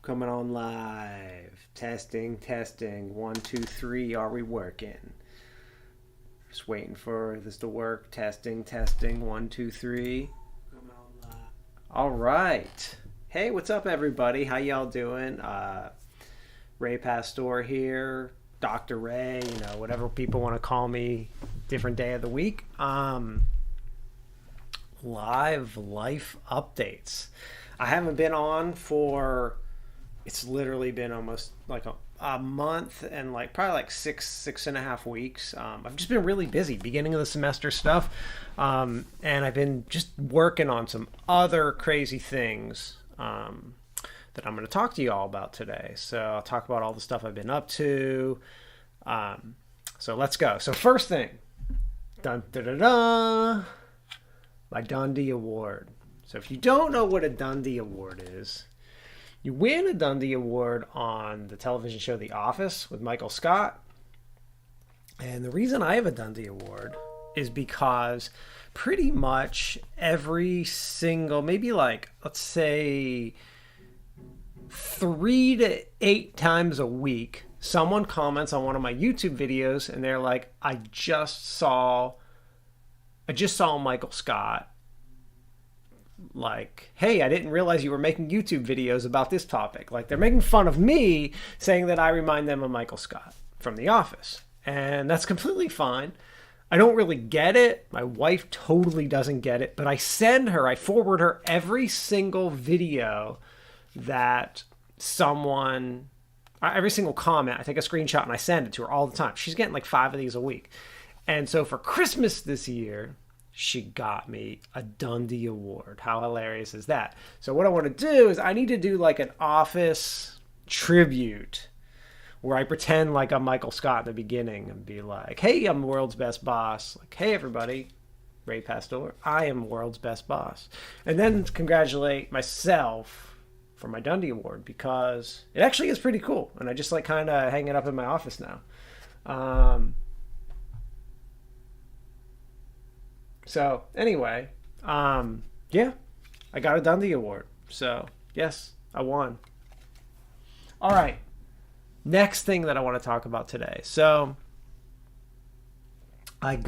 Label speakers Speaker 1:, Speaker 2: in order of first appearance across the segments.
Speaker 1: Coming on live. Testing, testing. 1, 2, 3. Are we working? Just waiting for this to work. Testing, testing. 1, 2, 3. Coming on live. All right. Hey, what's up, everybody? How y'all doing? Ray Pastore here. Dr. Ray, whatever people want to call me, different day of the week. Live life updates. I haven't been on for, it's literally been almost like a month and probably six and a half weeks. I've just been really busy, beginning of the semester stuff. And I've been just working on some other crazy things that I'm going to talk to you all about today. So I'll talk about all the stuff I've been up to. So let's go. So first thing, dun, da, da, da, my Dundee Award. So if you don't know what a Dundee Award is, you win a Dundee Award on the television show The Office with Michael Scott. And the reason I have a Dundee Award is because pretty much every single, maybe let's say 3 to 8 times a week, someone comments on one of my YouTube videos and they're like, I just saw Michael Scott. Hey, I didn't realize you were making YouTube videos about this topic. They're making fun of me, saying that I remind them of Michael Scott from The Office. And that's completely fine. I don't really get it. My wife totally doesn't get it. But I forward her every single video that every single comment, I take a screenshot and I send it to her all the time. She's getting 5 of these a week. And so for Christmas this year, she got me a Dundee Award. How hilarious is that? So what I want to do is I need to do an Office tribute where I pretend like I'm Michael Scott at the beginning and be like, hey, I'm the world's best boss. Hey, everybody, Ray Pastore, I am world's best boss. And then congratulate myself for my Dundee Award because it actually is pretty cool. And I just kind of hang it up in my office now. So anyway, yeah, I got a Dundee Award. So yes, I won. All right. Next thing that I want to talk about today. So I've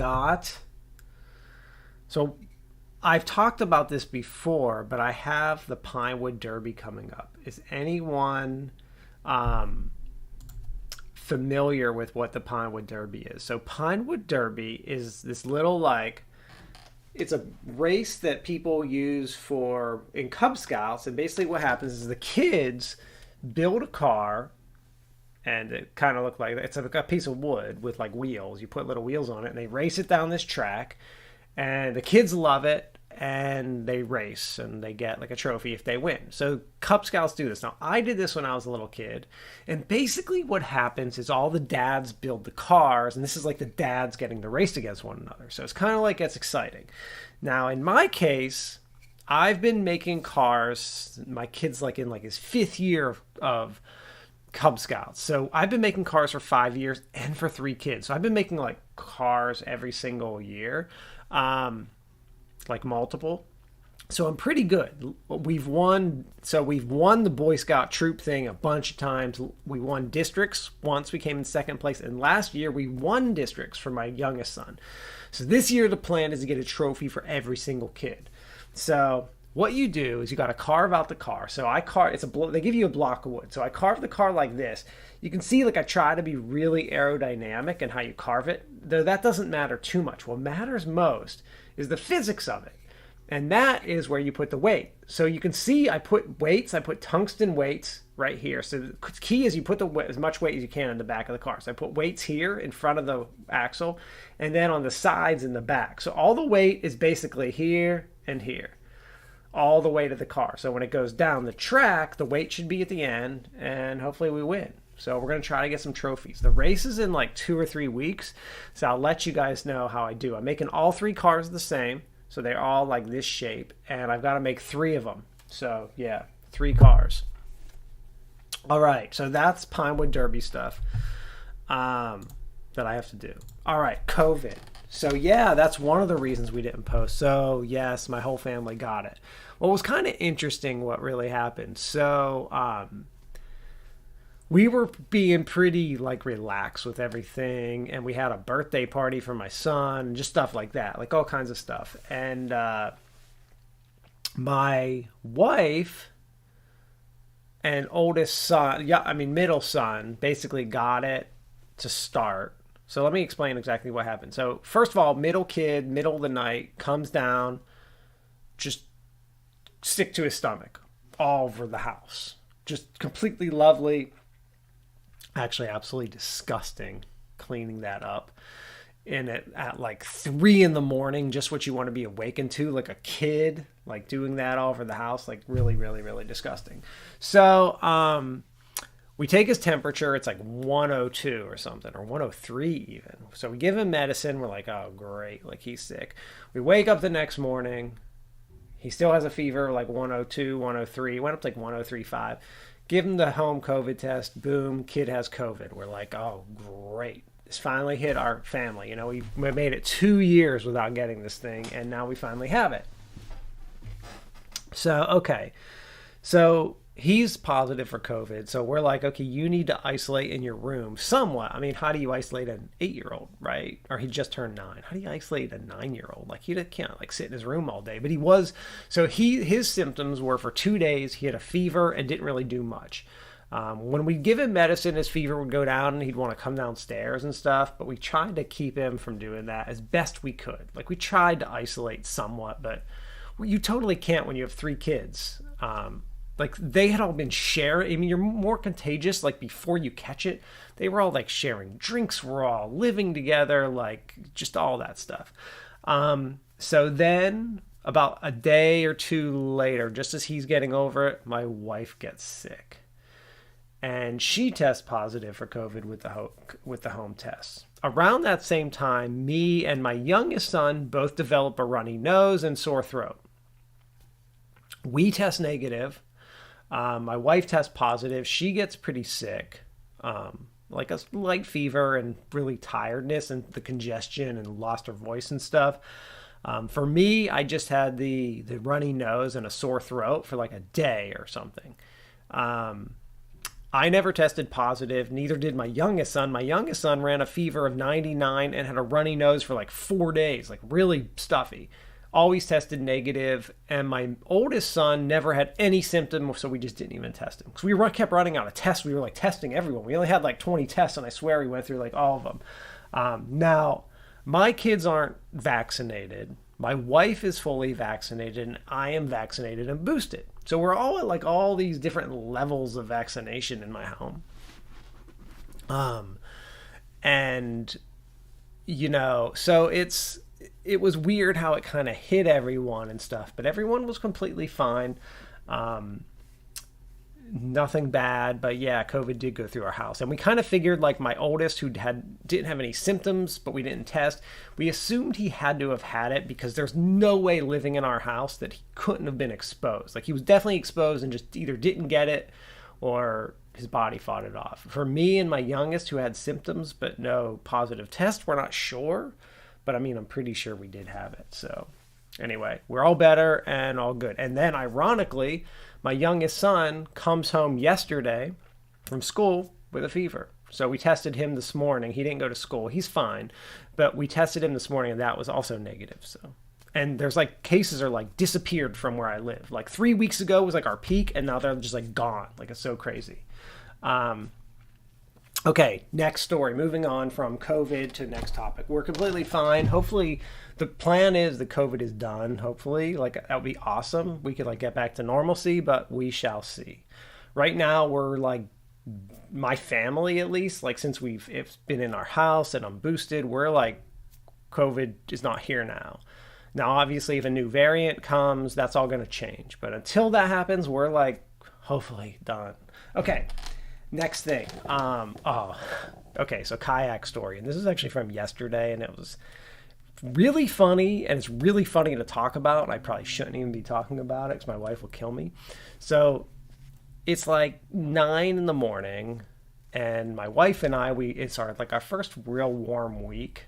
Speaker 1: talked about this before, but I have the Pinewood Derby coming up. Is anyone familiar with what the Pinewood Derby is? So Pinewood Derby is this little it's a race that people use in Cub Scouts. And basically what happens is the kids build a car, and it kind of looks like it's a piece of wood with wheels. You put little wheels on it and they race it down this track, and the kids love it. And they race and they get a trophy if they win. So Cub Scouts do this. Now, I did this when I was a little kid. And basically what happens is all the dads build the cars. And this is the dads getting to race against one another. So it's kind of it's exciting. Now, in my case, I've been making cars. My kid's in his 5th year of Cub Scouts. So I've been making cars for 5 years and for 3 kids. So I've been making cars every single year. Multiple. So I'm pretty good. We've won the Boy Scout troop thing a bunch of times. We won districts once. We came in 2nd place. And last year we won districts for my youngest son. So this year the plan is to get a trophy for every single kid. So what you do is you got to carve out the car. So they give you a block of wood. So I carve the car like this. You can see I try to be really aerodynamic in how you carve it, though that doesn't matter too much. What matters most is the physics of it. And that is where you put the weight. So you can see I put tungsten weights right here. So the key is you put as much weight as you can in the back of the car. So I put weights here in front of the axle and then on the sides in the back. So all the weight is basically here and here, all the way to the car. So when it goes down the track, the weight should be at the end and hopefully we win. So we're going to try to get some trophies. The race is in 2 or 3 weeks. So I'll let you guys know how I do. I'm making all 3 cars the same. So they're all this shape. And I've got to make 3 of them. So yeah, 3 cars. All right. So that's Pinewood Derby stuff that I have to do. All right. COVID. So yeah, that's one of the reasons we didn't post. So yes, my whole family got it. Well, it was kind of interesting what really happened. So we were being pretty like relaxed with everything, and we had a birthday party for my son, just stuff like that, like all kinds of stuff. And my wife and oldest son, yeah, I mean middle son, basically got it to start. So let me explain exactly what happened. So first of all, middle kid, middle of the night, comes down, just sick to his stomach, all over the house, just completely lovely. Actually, absolutely disgusting. Cleaning that up in it at like 3 in the morning, just what you want to be awakened to, like a kid, like doing that all over the house, like really, really, really disgusting. So, we take his temperature. It's like 102 or something, or 103 even. So we give him medicine. We're like, oh, great. Like he's sick. We wake up the next morning. He still has a fever, like 102, 103. Went up to like 103.5. Give him the home COVID test. Boom, kid has COVID. We're like, oh, great. This finally hit our family. You know, we made it 2 years without getting this thing, and now we finally have it. So, okay. So he's positive for COVID. So we're like, okay, you need to isolate in your room somewhat. I mean, how do you isolate an 8-year-old, right? Or he just turned 9. How do you isolate a 9-year-old? Like he can't like sit in his room all day. But he was, so his symptoms were for 2 days. He had a fever and didn't really do much. When we give him medicine, his fever would go down and he'd want to come downstairs and stuff. But we tried to keep him from doing that as best we could. Like we tried to isolate somewhat, but you totally can't when you have 3 kids. Like they had all been sharing. I mean, you're more contagious like before you catch it. They were all like sharing drinks. We're all living together, like just all that stuff. So then about a day or two later, just as he's getting over it, my wife gets sick. And she tests positive for COVID with the home tests. Around that same time, me and my youngest son both develop a runny nose and sore throat. We test negative. My wife tests positive. She gets pretty sick, like a light fever and really tiredness and the congestion and lost her voice and stuff. For me, I just had the runny nose and a sore throat for like a day or something. I never tested positive. Neither did my youngest son. My youngest son ran a fever of 99 and had a runny nose for like 4 days, like really stuffy. Always tested negative, and my oldest son never had any symptoms, so we just didn't even test him because we kept running out of tests. We were like testing everyone. We only had like 20 tests, and I swear we went through like all of them. Now, my kids aren't vaccinated. My wife is fully vaccinated, and I am vaccinated and boosted. So we're all at like all these different levels of vaccination in my home. And you know, so it was weird how it kind of hit everyone and stuff, but everyone was completely fine. Nothing bad, but yeah, COVID did go through our house. And we kind of figured like my oldest who didn't have any symptoms, but we didn't test, we assumed he had to have had it because there's no way living in our house that he couldn't have been exposed. Like he was definitely exposed and just either didn't get it or his body fought it off. For me and my youngest who had symptoms but no positive test, we're not sure. But I mean, I'm pretty sure we did have it. So anyway, we're all better and all good. And then ironically, my youngest son comes home yesterday from school with a fever. So we tested him this morning. He didn't go to school. He's fine. But we tested him this morning and that was also negative. So, and there's like cases are like disappeared from where I live. Like 3 weeks ago was like our peak and now they're just like gone. Like it's so crazy. Okay, next story. Moving on from COVID to next topic. We're completely fine. Hopefully, the plan is the COVID is done. Hopefully, like that would be awesome. We could like get back to normalcy, but we shall see. Right now, we're like my family at least. Like since it's been in our house and I'm boosted, we're like COVID is not here now. Now, obviously, if a new variant comes, that's all going to change. But until that happens, we're like hopefully done. Okay. Next thing. Okay, so Kayak Story. And this is actually from yesterday, and it was really funny, and it's really funny to talk about. I probably shouldn't even be talking about it because my wife will kill me. So it's like 9 in the morning, and my wife and I, it's our first real warm week.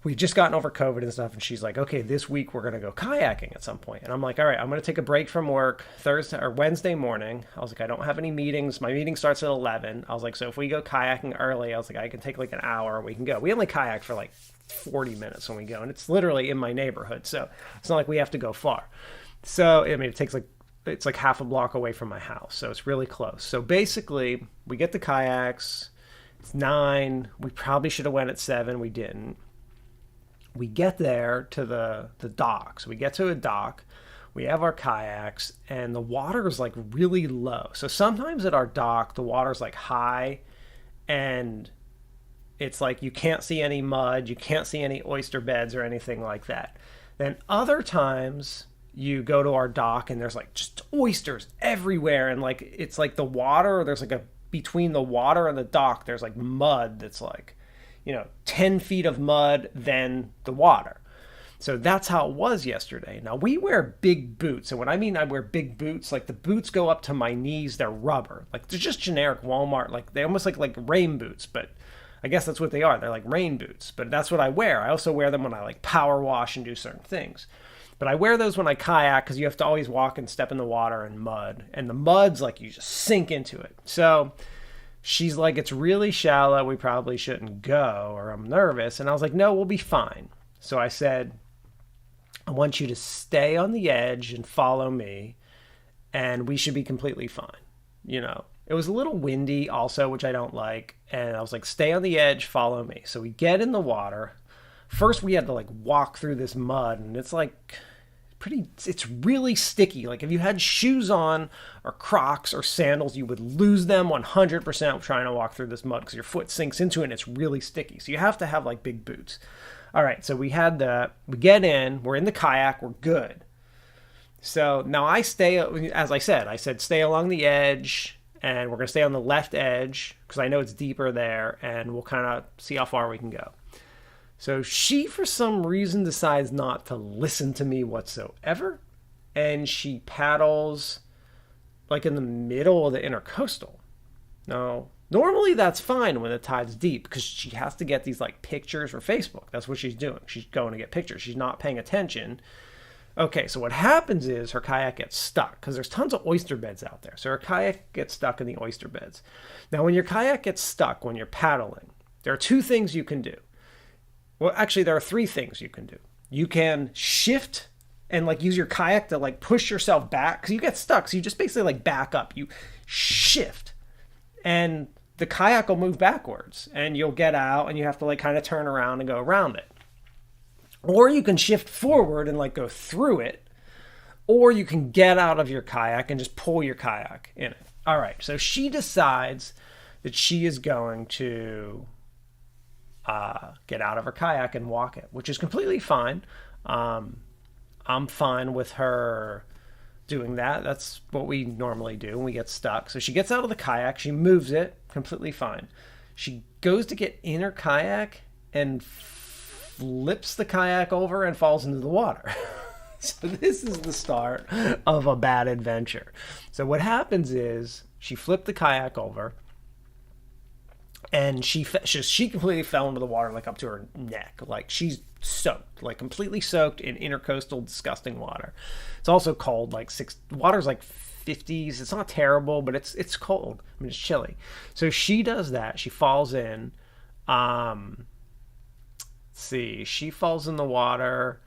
Speaker 1: we just gotten over COVID and stuff. And she's like, okay, this week we're going to go kayaking at some point. And I'm like, all right, I'm going to take a break from work Thursday or Wednesday morning. I was like, I don't have any meetings. My meeting starts at 11. I was like, so if we go kayaking early, I was like, I can take like an hour. We can go. We only kayak for like 40 minutes when we go. And it's literally in my neighborhood. So it's not like we have to go far. So, I mean, it's like half a block away from my house. So it's really close. So basically we get the kayaks. It's 9. We probably should have went at 7. We didn't. We get there to the dock. So we get to a dock. We have our kayaks, and the water is like really low. So sometimes at our dock, the water's like high, and it's like you can't see any mud. You can't see any oyster beds or anything like that. Then other times you go to our dock, and there's like just oysters everywhere. And like it's like the water, there's like between the water and the dock, there's like mud that's like, 10 feet of mud, then the water. So that's how it was yesterday. Now, we wear big boots. And when I mean I wear big boots, like the boots go up to my knees. They're rubber. Like they're just generic Walmart. Like they almost like rain boots. But I guess that's what they are. They're like rain boots. But that's what I wear. I also wear them when I like power wash and do certain things. But I wear those when I kayak because you have to always walk and step in the water and mud. And the mud's like you just sink into it. So she's like, it's really shallow. We probably shouldn't go, or I'm nervous. And I was like, no, we'll be fine. So I said, I want you to stay on the edge and follow me, and we should be completely fine. It was a little windy also, which I don't like. And I was like, stay on the edge, follow me. So we get in the water. First, we had to like walk through this mud, and it's like it's really sticky. Like if you had shoes on or Crocs or sandals, you would lose them 100% trying to walk through this mud because your foot sinks into it and it's really sticky. So you have to have like big boots. All right, so we get in, we're in the kayak, we're good. So now I stay, as I said stay along the edge, and we're going to stay on the left edge because I know it's deeper there, and we'll kind of see how far we can go. So she, for some reason, decides not to listen to me whatsoever. And she paddles like in the middle of the intercoastal. Now, normally that's fine when the tide's deep because she has to get these like pictures for Facebook. That's what she's doing. She's going to get pictures. She's not paying attention. Okay, so what happens is her kayak gets stuck because there's tons of oyster beds out there. So her kayak gets stuck in the oyster beds. Now, when your kayak gets stuck, when you're paddling, there are 2 things you can do. Well, actually, there are 3 things you can do. You can shift and like use your kayak to like push yourself back because you get stuck. So you just basically like back up. You shift and the kayak will move backwards and you'll get out and you have to like kind of turn around and go around it. Or you can shift forward and like go through it. Or you can get out of your kayak and just pull your kayak in it. All right. So she decides that she is going to get out of her kayak and walk it, which is completely fine. I'm fine with her doing that. That's what we normally do when we get stuck. So she gets out of the kayak, she moves it, completely fine. She goes to get in her kayak and flips the kayak over and falls into the water. So this is the start of a bad adventure. So what happens is she flipped the kayak over, and she completely fell into the water, like up to her neck. Like she's soaked, like completely soaked in intercoastal, disgusting water. It's also cold, like water's like 50s. It's not terrible, but it's cold. I mean, it's chilly. So she does that. She falls in. She falls in the water.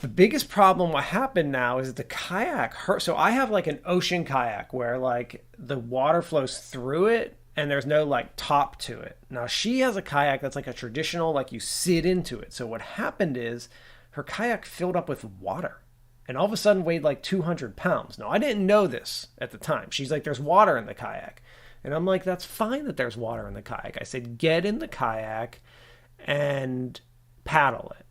Speaker 1: The biggest problem what happened now is that the kayak hurt. So I have like an ocean kayak where like the water flows through it and there's no like top to it. Now she has a kayak that's like a traditional, like you sit into it. So what happened is her kayak filled up with water and all of a sudden weighed like 200 pounds. Now I didn't know this at the time. She's like, there's water in the kayak. And I'm like, that's fine that there's water in the kayak. I said, get in the kayak and paddle it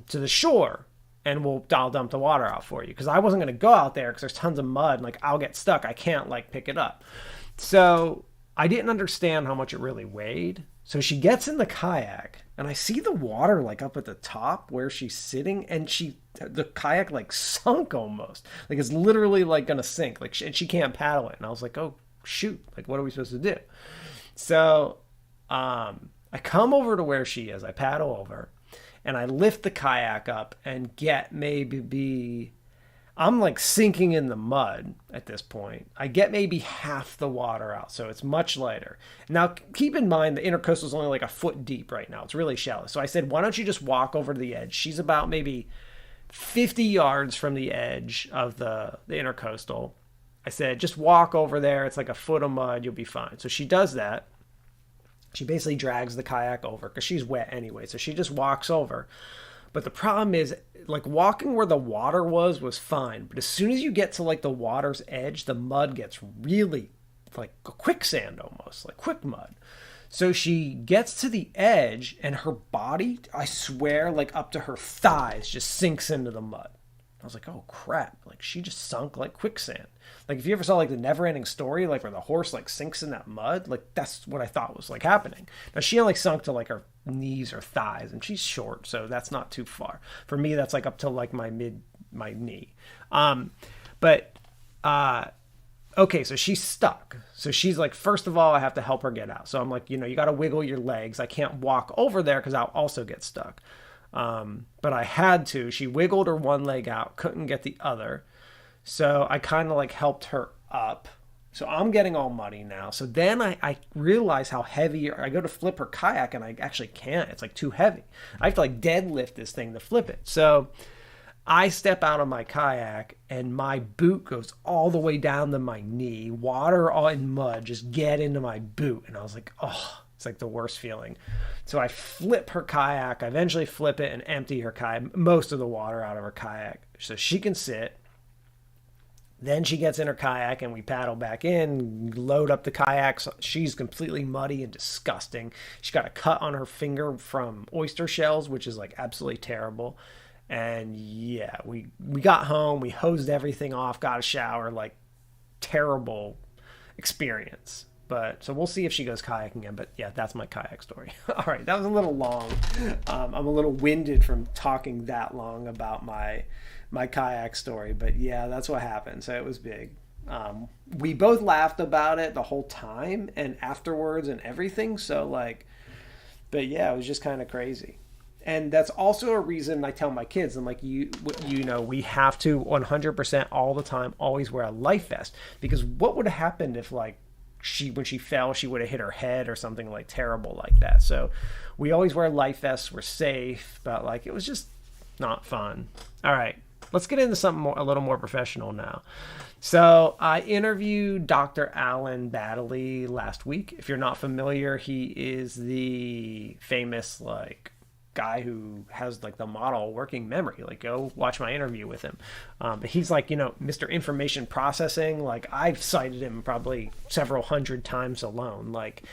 Speaker 1: to the shore, and I'll dump the water out for you. Because I wasn't going to go out there because there's tons of mud and like I'll get stuck. I can't like pick it up. So I didn't understand how much it really weighed. So she gets in the kayak and I see the water like up at the top where she's sitting, and the kayak like sunk almost. Like it's literally like going to sink. Like and she can't paddle it. And I was like, oh shoot, like what are we supposed to do? So I I come over to where she is. I paddle over and I lift the kayak up and get maybe I'm like sinking in the mud at this point. I get maybe half the water out, so it's much lighter. Now, keep in mind the intercoastal is only like a foot deep right now. It's really shallow. So I said, why don't you just walk over to the edge? She's about maybe 50 yards from the edge of the intercoastal. I said, just walk over there. It's like a foot of mud. You'll be fine. So she does that. She basically drags the kayak over because she's wet anyway. So she just walks over. But the problem is, like, walking where the water was fine. But as soon as you get to like the water's edge, the mud gets really like quicksand almost, like quick mud. So she gets to the edge and her body, I swear, like up to her thighs just sinks into the mud. I was like, oh crap, like she just sunk like quicksand. Like if you ever saw like the Never Ending Story, like where the horse like sinks in that mud, like that's what I thought was like happening. Now she only sunk to like her knees or thighs, and she's short, so that's not too far. For me, that's like up to like my knee. Okay, so she's stuck. So she's like, first of all, I have to help her get out. So I'm like, you got to wiggle your legs. I can't walk over there because I'll also get stuck. But I had to. She wiggled her one leg out, couldn't get the other. So I kind of like helped her up. So I'm getting all muddy now. So then I realize how heavy, I go to flip her kayak and I actually can't. It's like too heavy. I have to like deadlift this thing to flip it. So I step out of my kayak and my boot goes all the way down to my knee. Water all in mud just get into my boot. And I was like, oh, it's like the worst feeling. So I flip her kayak. I eventually flip it and empty her kayak, most of the water out of her kayak so she can sit. Then she gets in her kayak and we paddle back in, load up the kayaks. She's completely muddy and disgusting. She's got a cut on her finger from oyster shells, which is like absolutely terrible. And yeah, we got home, we hosed everything off, got a shower, like terrible experience. But so we'll see if she goes kayaking again. But yeah, that's my kayak story. All right, that was a little long. I'm a little winded from talking that long about my kayak story. But yeah, that's what happened. So it was big. We both laughed about it the whole time and afterwards and everything. So like, but yeah, it was just kind of crazy. And that's also a reason I tell my kids, I'm like, we have to 100% all the time always wear a life vest, because what would have happened if like when she fell, she would have hit her head or something like terrible like that. So we always wear life vests. We're safe, but like it was just not fun. All right, let's get into something a little more professional now. So I interviewed Dr. Alan Baddeley last week. If you're not familiar, he is the famous like guy who has like the model working memory. Like go watch my interview with him. But he's like, Mr. Information Processing. Like I've cited him probably several hundred times alone. Like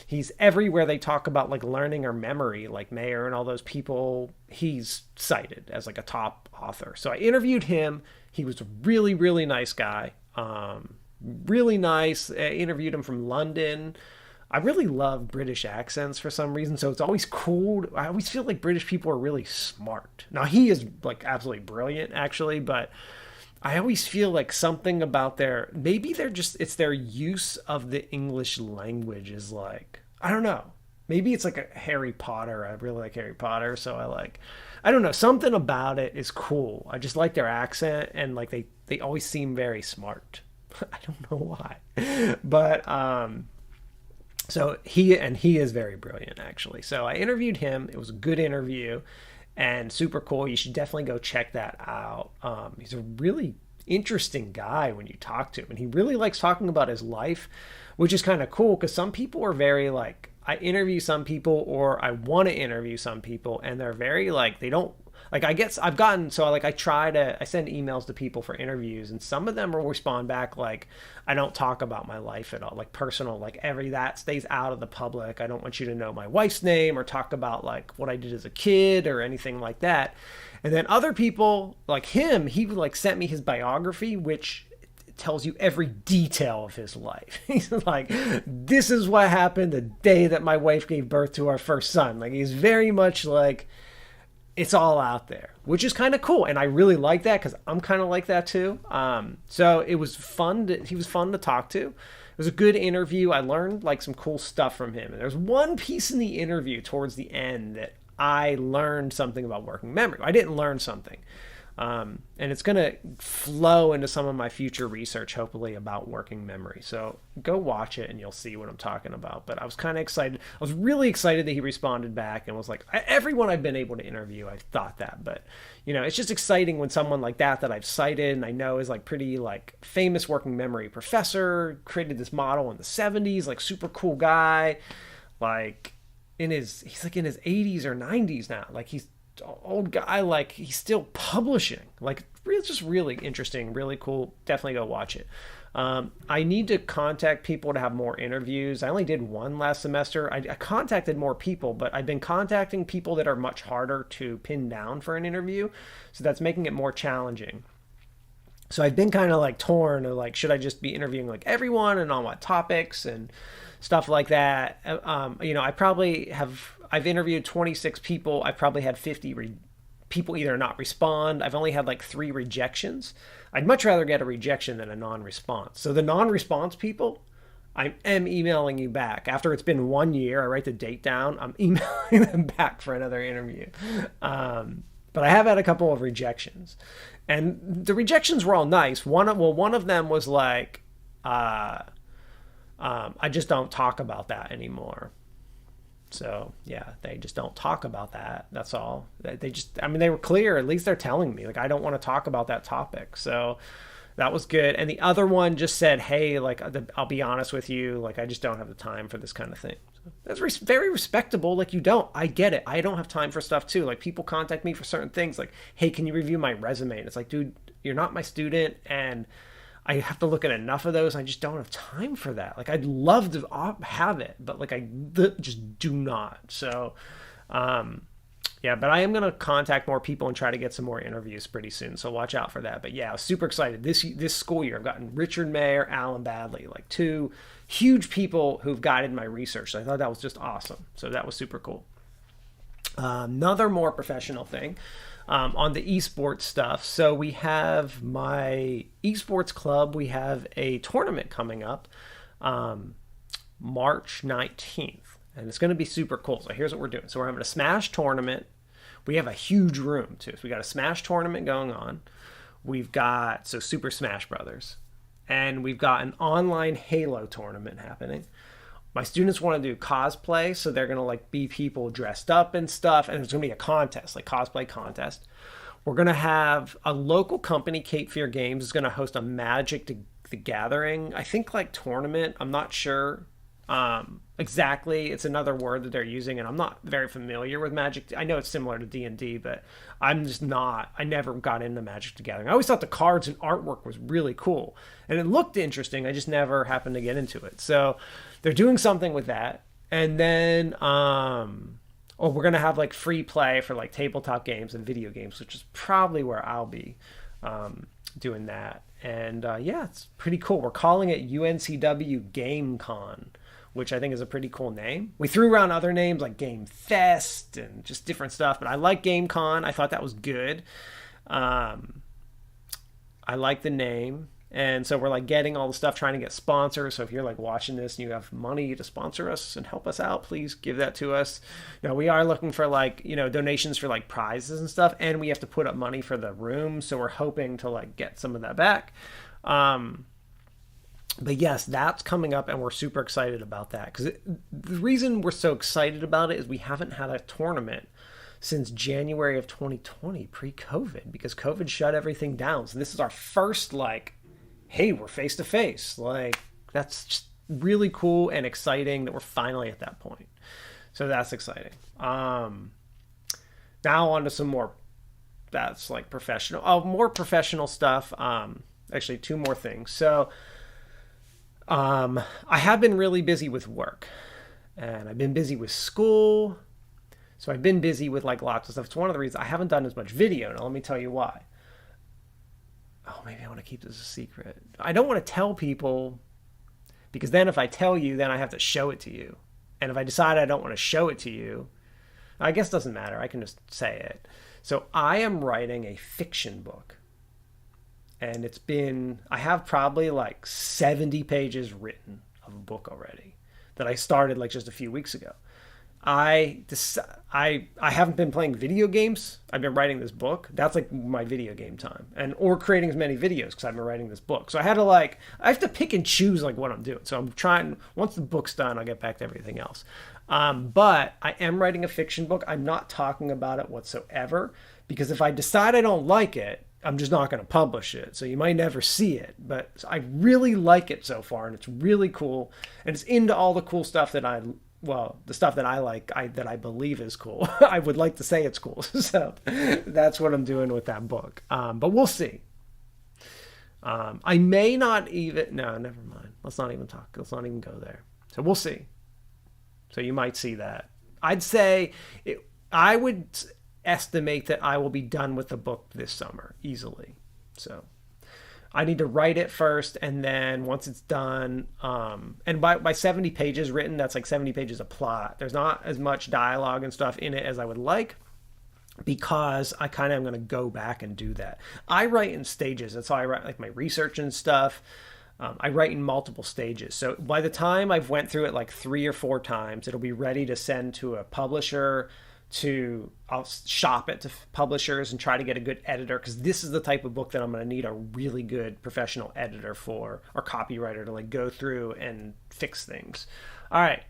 Speaker 1: he's everywhere they talk about like learning or memory, like Mayer and all those people, he's cited as like a top author. So I interviewed him. He was a really, really nice guy. Really nice. I interviewed him from London. I really love British accents for some reason, so it's always cool. I always feel like British people are really smart. Now, he is like absolutely brilliant, actually, but I always feel like something about it's their use of the English language is like, I don't know. Maybe it's like a Harry Potter. I really like Harry Potter, so I don't know. Something about it is cool. I just like their accent, and like they always seem very smart. I don't know why, but so he is very brilliant, actually. So I interviewed him. It was a good interview and super cool. You should definitely go check that out. He's a really interesting guy when you talk to him, and he really likes talking about his life, which is kind of cool because some people are very like, I interview some people or I want to interview some people and they're very like, they don't like, I guess I've gotten, so like I send emails to people for interviews and some of them will respond back like, I don't talk about my life at all, like personal, like that stays out of the public. I don't want you to know my wife's name or talk about like what I did as a kid or anything like that. And then other people like him, he like sent me his biography, which tells you every detail of his life. He's like, this is what happened the day that my wife gave birth to our first son. Like he's very much like, it's all out there, which is kind of cool. And I really like that because I'm kind of like that too. So it was fun. He was fun to talk to. It was a good interview. I learned like some cool stuff from him. And there's one piece in the interview towards the end that I learned something about working memory. I didn't learn something. And it's going to flow into some of my future research, hopefully, about working memory. So go watch it and you'll see what I'm talking about. But I was kind of excited. I was really excited that he responded back and was like, everyone I've been able to interview, I've thought that. But, you know, it's just exciting when someone like that I've cited and I know is like pretty like famous working memory professor, created this model in the 70s, like super cool guy, like he's like in his 80s or 90s now. Like he's old guy, like he's still publishing, like it's just really interesting, really cool. Definitely go watch it. I need to contact people to have more interviews. I only did one last semester. I contacted more people, but I've been contacting people that are much harder to pin down for an interview, so that's making it more challenging. So I've been kind of like torn of like, should I just be interviewing like everyone and on what topics and stuff like that. You know, I've interviewed 26 people. I've probably had 50 people either not respond. I've only had like 3 rejections. I'd much rather get a rejection than a non-response. So the non-response people, I am emailing you back. After it's been 1 year, I write the date down. I'm emailing them back for another interview. But I have had a couple of rejections. And the rejections were all nice. One of them was like, I just don't talk about that anymore. So yeah, they just don't talk about that. That's all. They just, I mean, they were clear. At least they're telling me like, I don't want to talk about that topic. So that was good. And the other one just said, hey, like, I'll be honest with you. Like, I just don't have the time for this kind of thing. So that's very respectable. Like, you don't, I get it. I don't have time for stuff too. Like, people contact me for certain things. Like, hey, can you review my resume? And it's like, dude, you're not my student. And I have to look at enough of those. I just don't have time for that. Like, I'd love to have it, but like, I just do not. So, yeah, but I am going to contact more people and try to get some more interviews pretty soon. So watch out for that. But yeah, I was super excited. This school year, I've gotten Richard Mayer, Alan Badley, like 2 huge people who've guided my research. So I thought that was just awesome. So that was super cool. Another more professional thing. On the esports stuff. So we have my esports club. We have a tournament coming up March 19th. And it's going to be super cool. So here's what we're doing. So we're having a Smash tournament. We have a huge room too. So we got a Smash tournament going on. We've got, so Super Smash Brothers. And we've got an online Halo tournament happening. My students want to do cosplay, so they're going to like be people dressed up and stuff, and there's going to be a contest, like cosplay contest. We're going to have a local company, Cape Fear Games, is going to host a Magic the Gathering, I think like tournament. I'm not sure exactly. It's another word that they're using, and I'm not very familiar with Magic. I know it's similar to D&D, but I'm just not. I never got into Magic the Gathering. I always thought the cards and artwork was really cool, and it looked interesting. I just never happened to get into it. So they're doing something with that. And then we're going to have like free play for like tabletop games and video games, which is probably where I'll be doing that. And yeah, it's pretty cool. We're calling it UNCW Game Con, which I think is a pretty cool name. We threw around other names like Game Fest and just different stuff, but I like Game Con. I thought that was good. I like the name. And so we're like getting all the stuff, trying to get sponsors. So if you're like watching this and you have money to sponsor us and help us out, please give that to us. You know, we are looking for like, you know, donations for like prizes and stuff. And we have to put up money for the room. So we're hoping to like get some of that back. But yes, that's coming up and we're super excited about that. Because the reason we're so excited about it is we haven't had a tournament since January of 2020, pre-COVID, because COVID shut everything down. So this is our first like, hey, we're face to face. Like, that's just really cool and exciting that we're finally at that point. So that's exciting. Now on to some more, that's like more professional stuff. Actually 2 more things. So I have been really busy with work, and I've been busy with school. So I've been busy with like lots of stuff. It's one of the reasons I haven't done as much video. Now let me tell you why. Oh, maybe I want to keep this a secret. I don't want to tell people, because then if I tell you, then I have to show it to you. And if I decide I don't want to show it to you, I guess it doesn't matter. I can just say it. So I am writing a fiction book. And I have probably like 70 pages written of a book already that I started like just a few weeks ago. I haven't been playing video games. I've been writing this book. That's like my video game time, or creating as many videos because I've been writing this book. So I have to pick and choose like what I'm doing. So I'm trying. Once the book's done, I'll get back to everything else. But I am writing a fiction book. I'm not talking about it whatsoever because if I decide I don't like it, I'm just not going to publish it. So you might never see it, but I really like it so far, and it's really cool, and it's into all the cool stuff that the stuff that I like, that I believe is cool. I would like to say it's cool. So that's what I'm doing with that book. But we'll see. I may not even, no, never mind. Let's not even talk. Let's not even go there. So we'll see. So you might see that. I would estimate that I will be done with the book this summer easily. So I need to write it first, and then once it's done, and by 70 pages written, that's like 70 pages of plot. There's not as much dialogue and stuff in it as I would like, because I kind of am going to go back and do that. I write in stages. That's how I write like my research and stuff. I write in multiple stages. So by the time I've went through it like 3 or 4 times, it'll be ready to send to a publisher. I'll shop it to publishers and try to get a good editor, because this is the type of book that I'm going to need a really good professional editor for, or copywriter, to like go through and fix things. All right.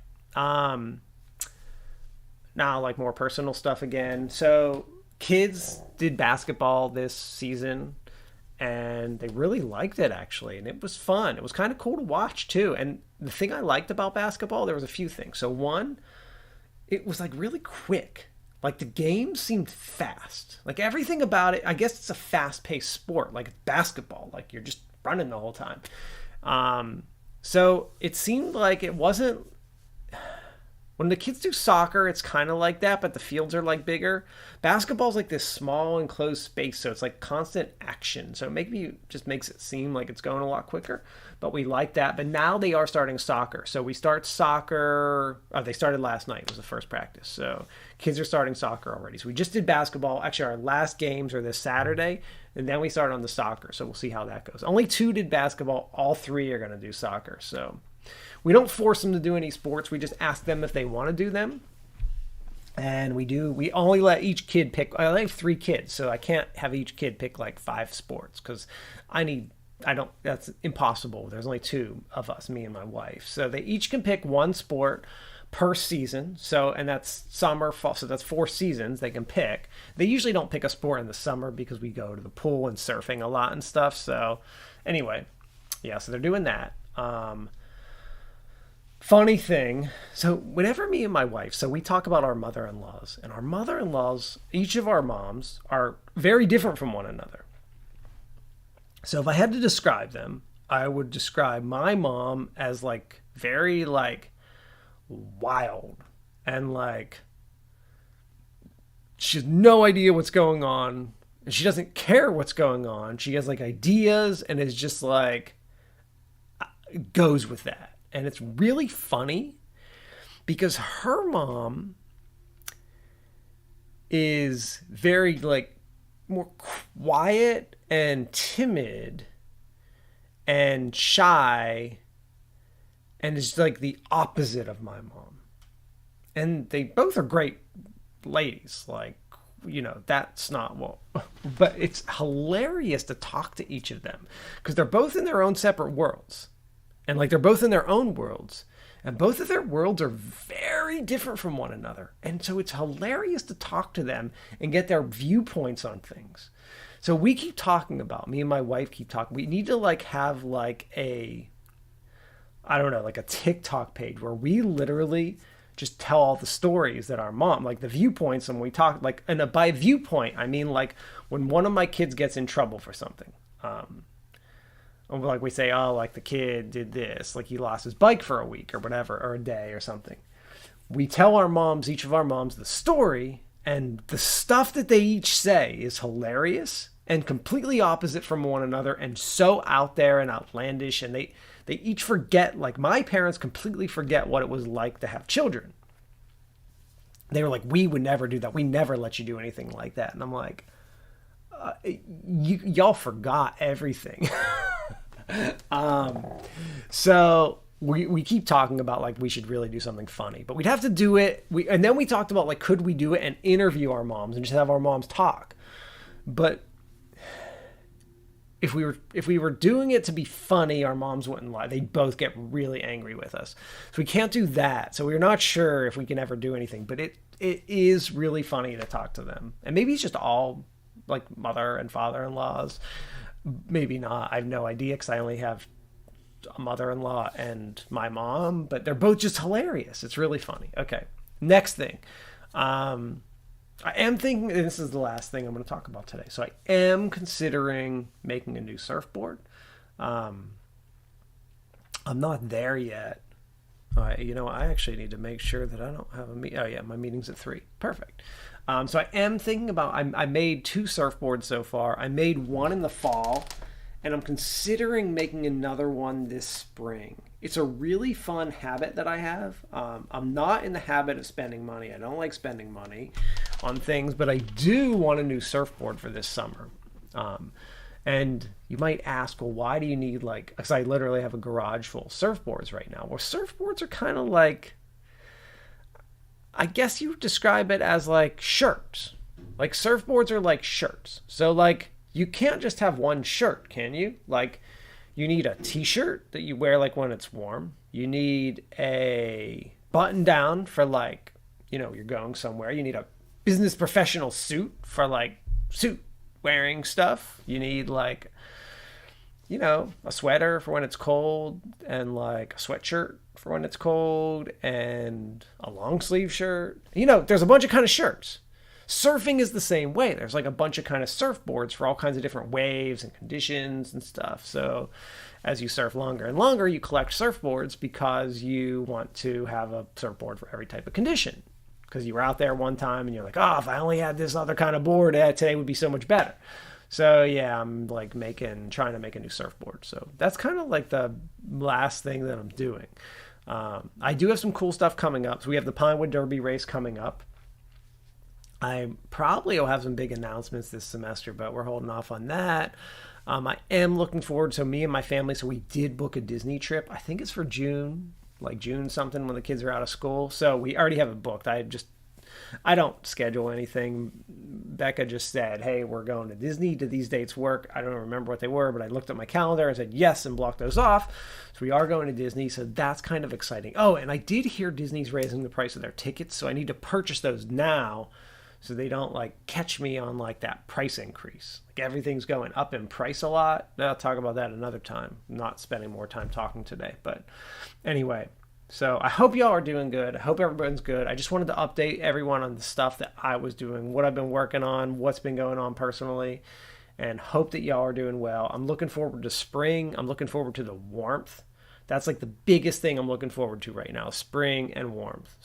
Speaker 1: Now like more personal stuff again. So kids did basketball this season, and they really liked it actually, and it was fun. It was kind of cool to watch too. And the thing I liked about basketball, there was a few things. So one, it was like really quick. Like the game seemed fast. Like everything about it, I guess it's a fast-paced sport, like basketball. Like you're just running the whole time. So it seemed like it wasn't. When the kids do soccer, it's kind of like that, but the fields are like bigger. Basketball's like this small enclosed space, so it's like constant action. So maybe it just makes it seem like it's going a lot quicker, but we like that. But now they are starting soccer. So we start soccer. They started last night. It was the first practice. So kids are starting soccer already. So we just did basketball. Actually, our last games are this Saturday, and then we start on the soccer. So we'll see how that goes. Only 2 did basketball. All 3 are going to do soccer. So we don't force them to do any sports. We just ask them if they want to do them. And we only let each kid pick. I have 3 kids, so I can't have each kid pick like 5 sports, because that's impossible. There's only 2 of us, me and my wife. So they each can pick 1 sport per season. So, and that's summer, fall. So that's 4 seasons they can pick. They usually don't pick a sport in the summer because we go to the pool and surfing a lot and stuff. So anyway, yeah, so they're doing that. Funny thing, so whenever me and my wife, so we talk about our mother-in-laws, and our mother-in-laws, each of our moms are very different from one another. So if I had to describe them, I would describe my mom as like very like wild, and like she has no idea what's going on, and she doesn't care what's going on. She has like ideas and is just like goes with that. And it's really funny because her mom is very like more quiet and timid and shy, and is like the opposite of my mom. And they both are great ladies. Like, you know, that's not what, but it's hilarious to talk to each of them because they're both in their own separate worlds. And like they're both in their own worlds, and both of their worlds are very different from one another. And so it's hilarious to talk to them and get their viewpoints on things. So we keep talking about, me and my wife keep talking. We need to like have like like a TikTok page where we literally just tell all the stories that our mom, like the viewpoints, and we talk like, and by viewpoint, I mean like when one of my kids gets in trouble for something, like we say, oh, like the kid did this, like he lost his bike for a week or whatever, or a day or something. We tell our moms, each of our moms, the story, and the stuff that they each say is hilarious and completely opposite from one another and so out there and outlandish. And they each forget, like my parents completely forget what it was like to have children. They were like, we would never do that. We never let you do anything like that. And I'm like, y'all forgot everything. So we keep talking about like we should really do something funny, but we'd have to do it. And then we talked about like, could we do it and interview our moms and just have our moms talk? But if we were doing it to be funny, our moms wouldn't lie. They'd both get really angry with us. So we can't do that. So we're not sure if we can ever do anything, but it is really funny to talk to them. And maybe it's just all like mother and father-in-laws. Maybe not. I have no idea because I only have a mother-in-law and my mom, but they're both just hilarious. It's really funny. Okay. Next thing. I am thinking, and this is the last thing I'm going to talk about today. So I am considering making a new surfboard. I'm not there yet. I actually need to make sure that I don't have a meeting. Oh yeah, my meeting's at 3. Perfect. So I am thinking about, I made 2 surfboards so far. I made one in the fall, and I'm considering making another one this spring. It's a really fun habit that I have. I'm not in the habit of spending money. I don't like spending money on things, but I do want a new surfboard for this summer. And you might ask, well, why do you need because I literally have a garage full of surfboards right now. Well, surfboards are kind of like, I guess you would describe it as like shirts. Like surfboards are like shirts. So like you can't just have one shirt, can you? Like you need a t-shirt that you wear like when it's warm. You need a button down for like, you're going somewhere. You need a business professional suit for like suit wearing stuff. You need like, a sweater for when it's cold, and like a sweatshirt for when it's cold, and a long sleeve shirt. There's a bunch of kind of shirts. Surfing is the same way. There's like a bunch of kind of surfboards for all kinds of different waves and conditions and stuff. So as you surf longer and longer, you collect surfboards because you want to have a surfboard for every type of condition. Because you were out there one time and you're like, oh, if I only had this other kind of board, today would be so much better. So yeah, I'm like trying to make a new surfboard. So that's kind of like the last thing that I'm doing. I do have some cool stuff coming up. So we have the Pinewood Derby race coming up. I probably will have some big announcements this semester, but we're holding off on that. I am looking forward. So me and my family, so we did book a Disney trip. I think it's for June, like June something when the kids are out of school. So we already have it booked. I don't schedule anything. Becca just said, hey, we're going to Disney. Do these dates work? I don't remember what they were, but I looked at my calendar and said yes and blocked those off. So we are going to Disney. So that's kind of exciting. Oh, and I did hear Disney's raising the price of their tickets. So I need to purchase those now so they don't like catch me on like that price increase. Like everything's going up in price a lot. I'll talk about that another time. I'm not spending more time talking today. But anyway, so I hope y'all are doing good. I hope everyone's good. I just wanted to update everyone on the stuff that I was doing, what I've been working on, what's been going on personally, and hope that y'all are doing well. I'm looking forward to spring. I'm looking forward to the warmth. That's like the biggest thing I'm looking forward to right now, spring and warmth.